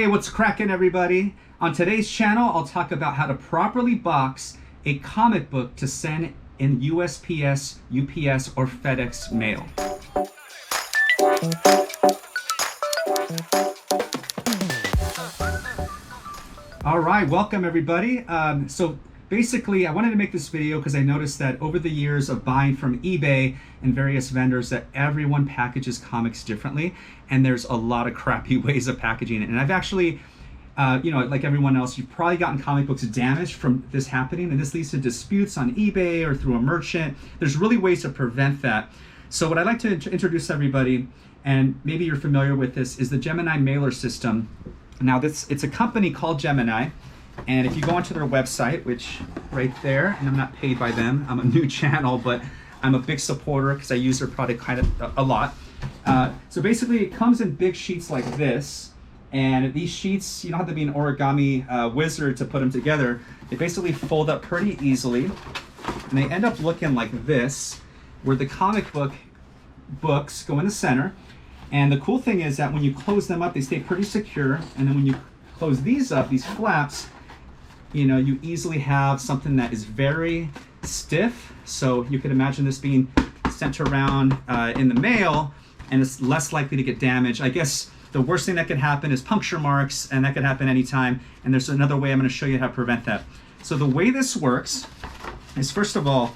Hey, what's cracking, everybody? On today's channel, I'll talk about how to properly box a comic book to send in USPS, UPS, or FedEx mail. All right, welcome everybody. So basically, I wanted to make this video because I noticed that over the years of buying from eBay and various vendors that everyone packages comics differently, and there's a lot of crappy ways of packaging it. And I've actually, like everyone else, you've probably gotten comic books damaged from this happening, and this leads to disputes on eBay or through a merchant. There's really ways to prevent that. So what I'd like to introduce everybody, and maybe you're familiar with this, is the Gemini mailer system. Now it's a company called Gemini, and if you go onto their website, which right there, and I'm not paid by them, I'm a new channel, but I'm a big supporter because I use their product kind of a lot. So basically it comes in big sheets like this, and these sheets, you don't have to be an origami wizard to put them together. They basically fold up pretty easily, and they end up looking like this, where the comic books go in the center. And the cool thing is that when you close them up, they stay pretty secure. And then when you close these up, these flaps, you easily have something that is very stiff. So you could imagine this being sent around in the mail, and it's less likely to get damaged. I guess the worst thing that could happen is puncture marks, and that could happen anytime. And there's another way I'm going to show you how to prevent that. So the way this works is, first of all,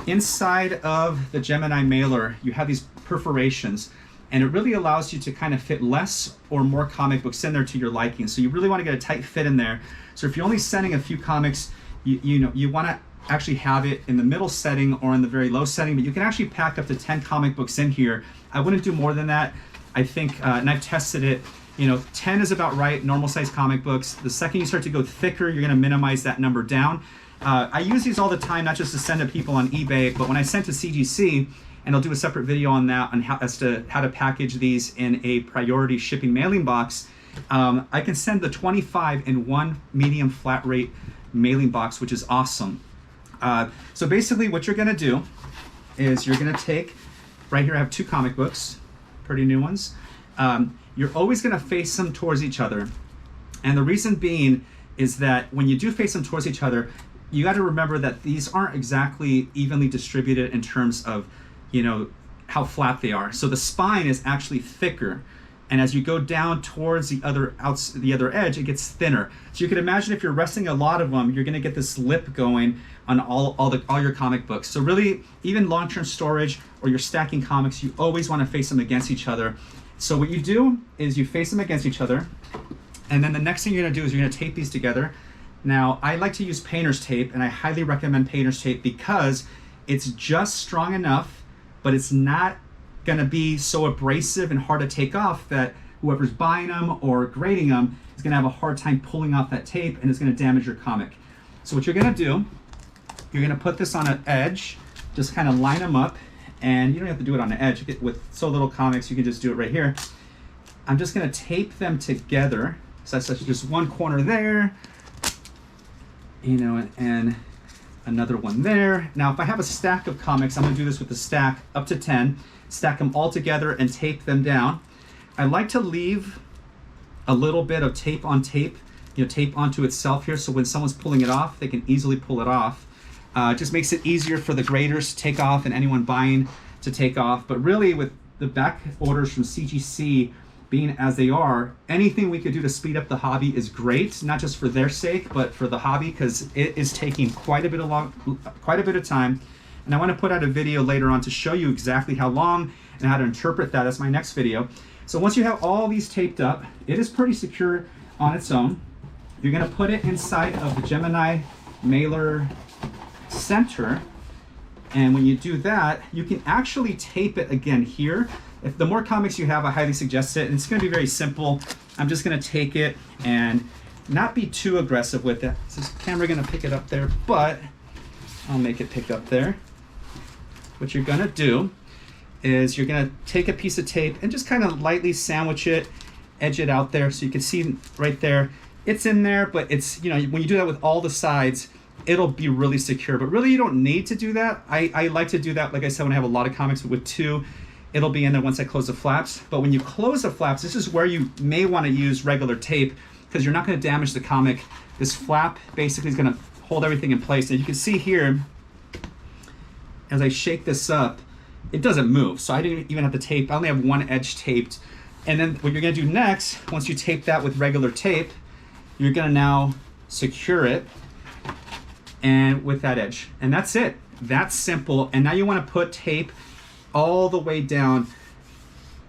inside of the Gemini mailer, you have these perforations. And it really allows you to kind of fit less or more comic books in there to your liking. So you really want to get a tight fit in there. So if you're only sending a few comics, you want to actually have it in the middle setting or in the very low setting, but you can actually pack up to 10 comic books in here. I wouldn't do more than that. I think, and I've tested it, 10 is about right, normal size comic books. The second you start to go thicker, you're going to minimize that number down. I use these all the time, not just to send to people on eBay, but when I sent to CGC, and I'll do a separate video on that, on how to package these in a priority shipping mailing box. I can send the 25 in one medium flat rate mailing box, which is awesome. So basically what you're gonna do is you're gonna take, right here I have 2 comic books, pretty new ones. You're always gonna face them towards each other. And the reason being is that when you do face them towards each other, you gotta remember that these aren't exactly evenly distributed in terms of how flat they are. So the spine is actually thicker, and as you go down towards the other edge, it gets thinner. So you can imagine if you're resting a lot of them, you're going to get this lip going on all your comic books. So really, even long-term storage or you're stacking comics, you always want to face them against each other. So what you do is you face them against each other, and then the next thing you're going to do is you're going to tape these together. Now, I like to use painter's tape, and I highly recommend painter's tape because it's just strong enough, but it's not going to be so abrasive and hard to take off that whoever's buying them or grading them is going to have a hard time pulling off that tape, and it's going to damage your comic. So what you're going to do, you're going to put this on an edge, just kind of line them up, and you don't have to do it on the edge. With so little comics, you can just do it right here. I'm just going to tape them together. So that's just one corner there, and another one there. Now, if I have a stack of comics, I'm going to do this with the stack up to 10, stack them all together and tape them down. I like to leave a little bit of tape on tape, tape onto itself here, so when someone's pulling it off, they can easily pull it off. It just makes it easier for the graders to take off and anyone buying to take off. But really, with the back orders from CGC being as they are, anything we could do to speed up the hobby is great, not just for their sake, but for the hobby, because it is taking quite a bit of time. And I want to put out a video later on to show you exactly how long and how to interpret that. That's my next video. So once you have all these taped up, it is pretty secure on its own. You're going to put it inside of the Gemini mailer center. And when you do that, you can actually tape it again here. If the more comics you have, I highly suggest it. And it's going to be very simple. I'm just going to take it and not be too aggressive with it. So this camera going to pick it up there, but I'll make it pick up there. What you're going to do is you're going to take a piece of tape and just kind of lightly sandwich it, edge it out there, so you can see right there. It's in there, but it's, when you do that with all the sides, it'll be really secure. But really, you don't need to do that. I like to do that, like I said, when I have a lot of comics, but with 2, it'll be in there once I close the flaps. But when you close the flaps, this is where you may want to use regular tape because you're not going to damage the comic. This flap basically is going to hold everything in place. And you can see here, as I shake this up, it doesn't move. So I didn't even have to tape. I only have one edge taped. And then what you're going to do next, once you tape that with regular tape, you're going to now secure it and with that edge. And that's it. That's simple. And now you want to put tape all the way down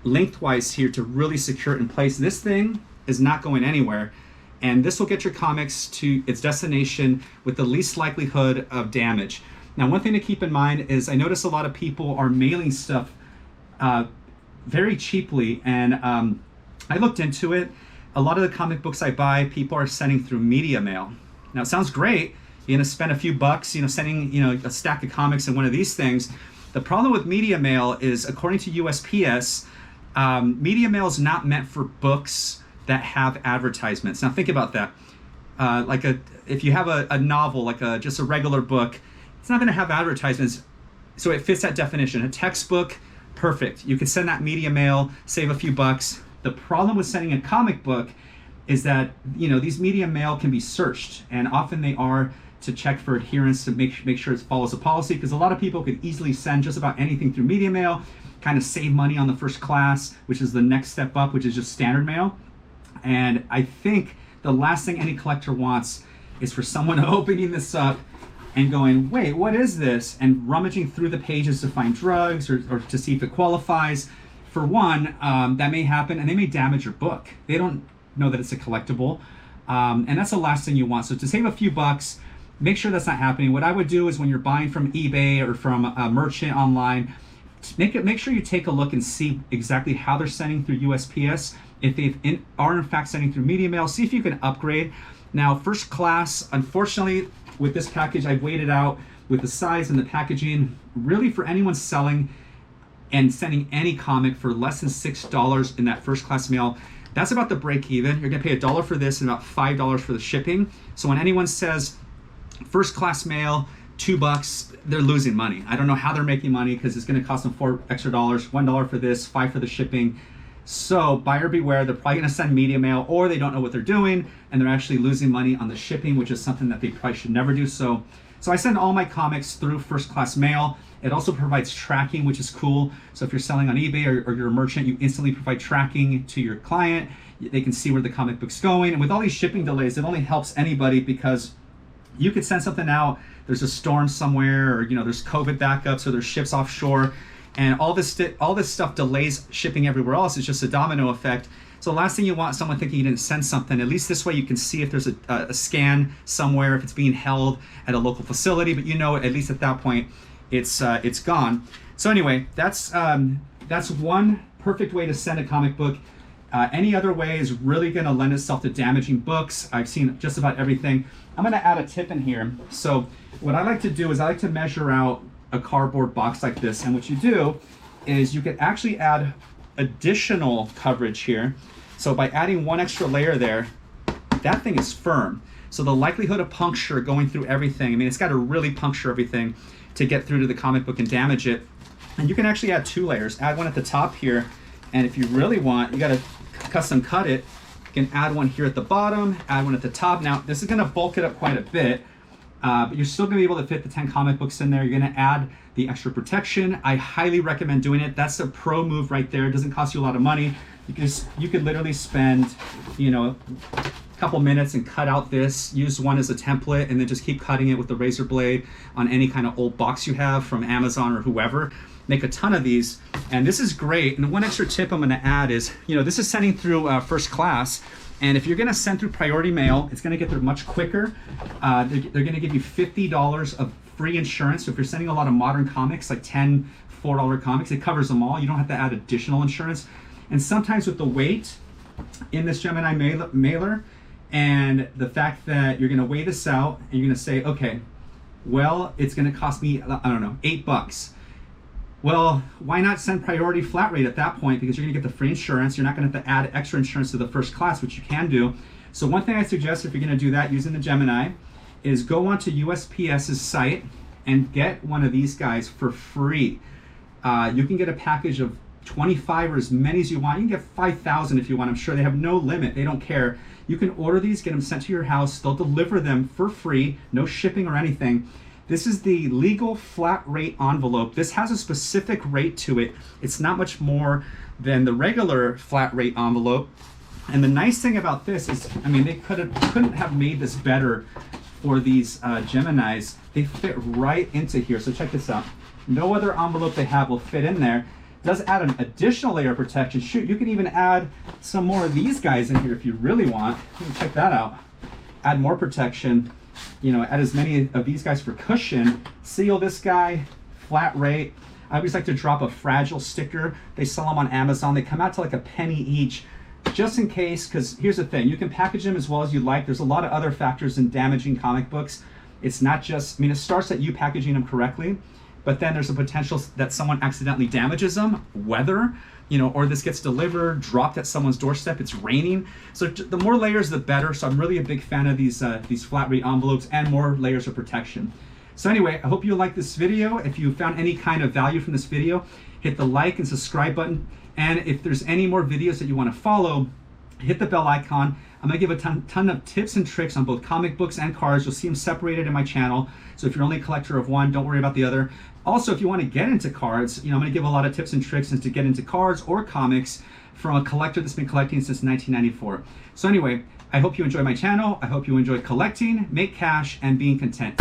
lengthwise here to really secure it in place. This thing is not going anywhere. And this will get your comics to its destination with the least likelihood of damage. Now, one thing to keep in mind is I notice a lot of people are mailing stuff very cheaply. And I looked into it. A lot of the comic books I buy, people are sending through media mail. Now, it sounds great. You're gonna spend a few bucks, sending, a stack of comics in one of these things. The problem with media mail is, according to USPS, media mail is not meant for books that have advertisements. Now, think about that. If you have a novel, just a regular book, it's not gonna have advertisements, so it fits that definition. A textbook, perfect. You could send that media mail, save a few bucks. The problem with sending a comic book is that, these media mail can be searched, and often they are, to check for adherence, to make sure it follows the policy, because a lot of people could easily send just about anything through media mail, kind of save money on the first class, which is the next step up, which is just standard mail. And I think the last thing any collector wants is for someone opening this up and going, wait, what is this? And rummaging through the pages to find drugs or to see if it qualifies. For one, that may happen, and they may damage your book. They don't know that it's a collectible. And that's the last thing you want. So to save a few bucks, make sure that's not happening. What I would do is when you're buying from eBay or from a merchant online, make sure you take a look and see exactly how they're sending through USPS. If they are in fact sending through media mail, see if you can upgrade. Now, first class, unfortunately, with this package, I weighed it out with the size and the packaging. Really, for anyone selling and sending any comic for less than $6 in that first class mail, that's about the break even. You're gonna pay $1 for this and about $5 for the shipping. So when anyone says first class mail, $2, they're losing money. I don't know how they're making money because it's gonna cost them $4 extra, $1 for this, $5 for the shipping. So buyer beware, they're probably gonna send media mail, or they don't know what they're doing and they're actually losing money on the shipping, which is something that they probably should never do. So I send all my comics through first class mail. It also provides tracking, which is cool. So if you're selling on eBay or you're a merchant, you instantly provide tracking to your client. They can see where the comic book's going. And with all these shipping delays, it only helps anybody because you could send something out, there's a storm somewhere, or there's COVID backups, or there's ships offshore, and all this stuff delays shipping everywhere else. It's just a domino effect. So the last thing you want is someone thinking you didn't send something. At least this way you can see if there's a scan somewhere, if it's being held at a local facility, but at least at that point it's gone. So anyway, that's one perfect way to send a comic book. Any other way is really going to lend itself to damaging books. I've seen just about everything. I'm going to add a tip in here. So what I like to do is I like to measure out a cardboard box like this. And what you do is you can actually add additional coverage here. So by adding one extra layer there, that thing is firm. So the likelihood of puncture going through everything, it's got to really puncture everything to get through to the comic book and damage it. And you can actually add 2 layers. Add one at the top here. And if you really want, you got to custom cut it. You can add one here at the bottom, add one at the top. Now, this is going to bulk it up quite a bit, but you're still going to be able to fit the 10 comic books in there. You're going to add the extra protection. I highly recommend doing it. That's a pro move right there. It doesn't cost you a lot of money. You could literally spend, a couple minutes and cut out this, use one as a template, and then just keep cutting it with the razor blade on any kind of old box you have from Amazon or whoever. Make a ton of these, and this is great. And one extra tip I'm going to add is, this is sending through first class, and if you're going to send through priority mail, it's going to get there much quicker. They're going to give you $50 of free insurance. So if you're sending a lot of modern comics, like 10 $4 comics, it covers them all. You don't have to add additional insurance. And sometimes with the weight in this Gemini mailer and the fact that you're going to weigh this out and you're going to say, okay, well, it's going to cost me, I don't know, $8. Well, why not send priority flat rate at that point? Because you're going to get the free insurance. You're not going to have to add extra insurance to the first class, which you can do. So one thing I suggest if you're going to do that using the Gemini is go onto USPS's site and get one of these guys for free. You can get a package of 25 or as many as you want. You can get 5,000 if you want. I'm sure they have no limit. They don't care. You can order these, get them sent to your house. They'll deliver them for free, no shipping or anything. This is the legal flat rate envelope. This has a specific rate to it. It's not much more than the regular flat rate envelope. And the nice thing about this is, I mean, they couldn't have made this better for these Geminis. They fit right into here. So check this out. No other envelope they have will fit in there. Does add an additional layer of protection. Shoot, you can even add some more of these guys in here if you really want. You can check that out. Add more protection. You know, add as many of these guys for cushion. Seal this guy, flat rate. I always like to drop a fragile sticker. They sell them on Amazon. They come out to like a penny each, just in case, because here's the thing. You can package them as well as you like. There's a lot of other factors in damaging comic books. It's not just, I mean, it starts at you packaging them correctly, but then there's a potential that someone accidentally damages them, weather, you know, or this gets delivered, dropped at someone's doorstep, it's raining. So the more layers, the better. So I'm really a big fan of these flat rate envelopes and more layers of protection. So anyway, I hope you liked this video. If you found any kind of value from this video, hit the like and subscribe button. And if there's any more videos that you want to follow, hit the bell icon. I'm gonna give a ton of tips and tricks on both comic books and cards. You'll see them separated in my channel. So if you're only a collector of one, don't worry about the other. Also, if you want to get into cards, you know, I'm gonna give a lot of tips and tricks as to get into cards or comics from a collector that's been collecting since 1994. So anyway, I hope you enjoy my channel. I hope you enjoy collecting, make cash, and being content.